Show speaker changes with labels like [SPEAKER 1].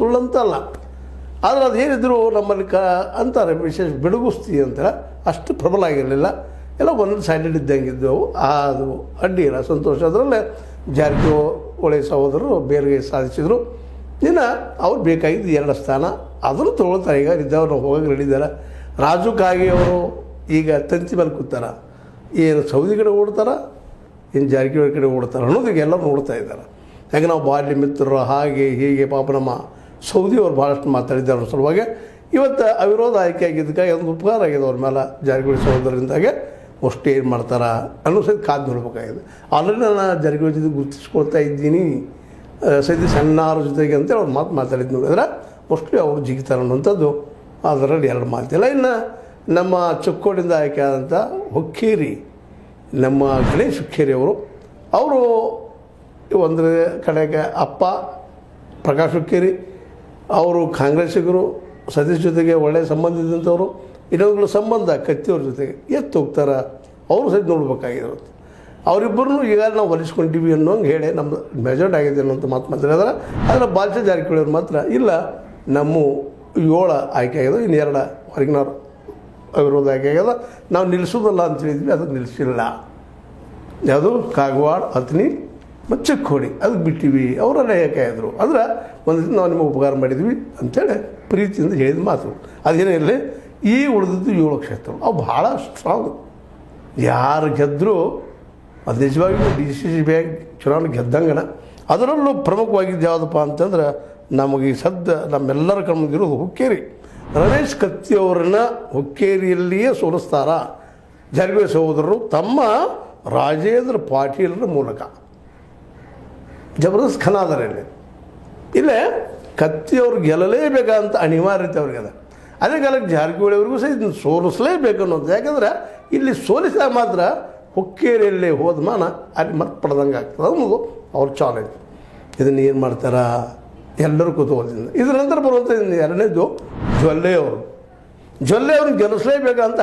[SPEAKER 1] ಸುಳ್ಳಂತಲ್ಲ. ಆದರೆ ಅದೇನಿದ್ರು ನಮ್ಮಲ್ಲಿ ಅಂತಾರೆ ವಿಶೇಷ ಬಿಡುಗುಸ್ತಿ ಅಂತಾರೆ, ಅಷ್ಟು ಪ್ರಬಲ ಆಗಿರಲಿಲ್ಲ. ಎಲ್ಲ ಒಂದೊಂದು ಸೈಡೆಡ್ ಇದ್ದಂಗಿದ್ದವು. ಅದು ಅಡ್ಡಿ ಇಲ್ಲ, ಸಂತೋಷ. ಅದರಲ್ಲೇ ಜಾರಕಿಹೊಳಿ ಸಹೋದರರು ಬೇರೆ ಸಾಧಿಸಿದರು. ಇನ್ನು ಅವ್ರು ಬೇಕಾಗಿದ್ದು 2 ಸ್ಥಾನ, ಅದನ್ನು ತೊಗೊಳ್ತಾರೆ. ಈಗ ಇದ್ದವ್ರು ಹೋಗಕ್ಕೆ ರೆಡಿದ್ದಾರೆ. ರಾಜು ಕಾಗೆ ಅವರು ಈಗ ತಂತಿ ಮೇಲೆ ಕೂತಾರ, ಏನು ಸೌದಿ ಕಡೆ ಓಡ್ತಾರ, ಏನು ಜಾರಕಿಹೊಳಿ ಕಡೆ ಓಡ್ತಾರೆ ಅನ್ನೋದಕ್ಕೆ ಎಲ್ಲರೂ ನೋಡ್ತಾ ಇದ್ದಾರೆ. ಯಾಕೆ ನಾವು ಬಾಲ್ಯ ಮಿತ್ರರು ಹಾಗೆ ಹೀಗೆ ಪಾಪ ನಮ್ಮ ಸೌದಿಯವರು ಭಾಳಷ್ಟು ಮಾತಾಡಿದ್ದಾರೆ ಅವ್ರ ಸಲುವಾಗಿ. ಇವತ್ತು ಅವಿರೋಧ ಆಯ್ಕೆ ಆಗಿದ್ದಕ್ಕಾಗಿ ಅದೊಂದು ಉಪಕಾರ ಆಗಿದೆ ಅವ್ರ ಮೇಲೆ ಜಾರಕಿಹೊಳಿ ಸಹೋದರರಿಂದಾಗೆ. ಅಷ್ಟು ಏನು ಮಾಡ್ತಾರ ಅನ್ನೋ ಸಹಿತ ಕಾದು ನೋಡ್ಬೇಕಾಗಿದೆ. ಆಲ್ರೆಡಿ ನಾನು ಜಾರಕಿಹೊಳಿ ಜೊತೆ ಗುರುತಿಸ್ಕೊಳ್ತಾ ಇದ್ದೀನಿ ಸದ್ಯ ಸಣ್ಣವ್ರ ಜೊತೆಗೆ ಅಂತೇಳಿ ಅವ್ರು ಮಾತಾಡಿದ್ದು ನೋಡಿದ್ರೆ ಮೋಸ್ಟ್ಲಿ ಅವರು ಜಿಗಿತಾರೆ ಅನ್ನೋಂಥದ್ದು ಅದರಲ್ಲಿ 2 ಮಾತಿಲ್ಲ. ಇನ್ನು ನಮ್ಮ ಚಿಕ್ಕೋಡಿಂದ ಆಯ್ಕೆ ಆದಂಥ ಹುಕ್ಕೇರಿ ನಮ್ಮ ಗಣೇಶ್ ಹುಕ್ಕೇರಿ ಅವರು ಒಂದು ಕಡೆಗೆ ಅಪ್ಪ ಪ್ರಕಾಶ್ ಹುಕ್ಕೇರಿ ಅವರು ಕಾಂಗ್ರೆಸ್ಸಿಗರು, ಸತೀಶ್ ಜೊತೆಗೆ ಒಳ್ಳೆಯ ಸಂಬಂಧ ಇದ್ದಂಥವ್ರು. ಇನ್ನೊಂದು ಸಂಬಂಧ ಕತ್ತಿಯವ್ರ ಜೊತೆಗೆ ಎತ್ತು ಹೋಗ್ತಾರೆ, ಅವರು ಸಹಿತ ನೋಡ್ಬೇಕಾಗಿರುತ್ತೆ. ಅವರಿಬ್ಬರನ್ನು ಈಗ ನಾವು ಹೊಲಿಸ್ಕೊಂಡಿವಿ ಅನ್ನೋಂಗೆ ಹೇಳಿ ನಮ್ಮದು ಮೆಜರ್ಡ್ ಆಗಿದೆ ಅನ್ನೋಂಥ ಮಾತಾಡಿದ್ರೆ. ಆದರೆ ಬಾಲ್ಯ ಜಾರಕಿಹೊಳಿ ಅವ್ರು ಮಾತ್ರ ಇಲ್ಲ, ನಮ್ಮ 7 ಆಯ್ಕೆ ಆಗ್ಯದ, ಇನ್ನು 2 ಹೊರಗಿನವ್ರು ಅವಿರೋಧ ಆಯ್ಕೆ ಆಗ್ಯದ. ನಾವು ನಿಲ್ಲಿಸೋದಲ್ಲ ಅಂತ ಹೇಳಿದ್ವಿ, ಅದಕ್ಕೆ ನಿಲ್ಲಿಸಿಲ್ಲ. ಯಾವುದು ಕಾಗವಾಡ, ಹತ್ನಿ ಮತ್ತು ಚಿಕ್ಕೋಡಿ ಅದಕ್ಕೆ ಬಿಟ್ಟಿವಿ. ಅವರೆಲ್ಲ ಏಕೆ ಆದರು ಅಂದ್ರೆ ಒಂದು ನಾವು ನಿಮಗೆ ಉಪಕಾರ ಮಾಡಿದ್ವಿ ಅಂಥೇಳಿ ಪ್ರೀತಿಯಿಂದ ಹೇಳಿದ ಮಾತು. ಅದೇನಿರಲಿ, ಈ ಉಳಿದಿದ್ದು 7 ಕ್ಷೇತ್ರಗಳು ಅವು ಭಾಳ ಸ್ಟ್ರಾಂಗ್. ಯಾರು ಗೆದ್ದರೂ ಅದು ನಿಜವಾಗಿಯೂ DCC ಬ್ಯಾಂಕ್ ಚುನಾವಣೆ ಗೆದ್ದಂಗನ. ಅದರಲ್ಲೂ ಪ್ರಮುಖವಾಗಿದ್ದು ಯಾವುದಪ್ಪ ಅಂತಂದ್ರೆ ನಮಗೆ ಈ ಸದ್ಯ ನಮ್ಮೆಲ್ಲರ ಕಣ್ಮುಂದಿರೋದು ಹುಕ್ಕೇರಿ. ರಮೇಶ್ ಕತ್ತಿಯವರನ್ನ ಹುಕ್ಕೇರಿಯಲ್ಲಿಯೇ ಸೋಲಿಸ್ತಾರ ಜಾರಕಿಹೊಳಿ ಸಹೋದರರು ತಮ್ಮ ರಾಜೇಂದ್ರ ಪಾಟೀಲರ ಮೂಲಕ. ಜಬರ್ದಸ್ತ್ ಖನ ಅದಾರೆ ಇಲ್ಲೇ ಕತ್ತಿಯವ್ರು ಗೆಲ್ಲಲೇಬೇಕಂತ ಅನಿವಾರ್ಯತೆ ಅವ್ರಿಗೆ ಅದ. ಅದೇ ಕಾಲಕ್ಕೆ ಜಾರಕಿಹೊಳಿ ಅವ್ರಿಗೂ ಸಹ ಇದನ್ನು ಸೋಲಿಸಲೇಬೇಕು ಅನ್ನೋದು. ಯಾಕಂದ್ರೆ ಇಲ್ಲಿ ಸೋಲಿಸಿದಾಗ ಮಾತ್ರ ಹುಕ್ಕೇರಿಯಲ್ಲೇ ಹೋದ ಮಾನ ಅಲ್ಲಿ ಮತ್ತೆ ಪಡೆದಂಗೆ ಆಗ್ತದೆ ಅನ್ನೋದು ಅವ್ರ ಚಾಲೆಂಜ್. ಇದನ್ನು ಏನು ಮಾಡ್ತಾರ ಎಲ್ಲರೂ ಕುತೂಹಲದಿಂದ. ಇದರ ನಂತರ ಬರುವಂಥ 2ನೇದು ಜೊಲ್ಲೆ ಅವರು. ಜೊಲ್ಲೆ ಅವ್ರಿಗೆ ಗೆಲ್ಲಿಸಲೇಬೇಕಂತ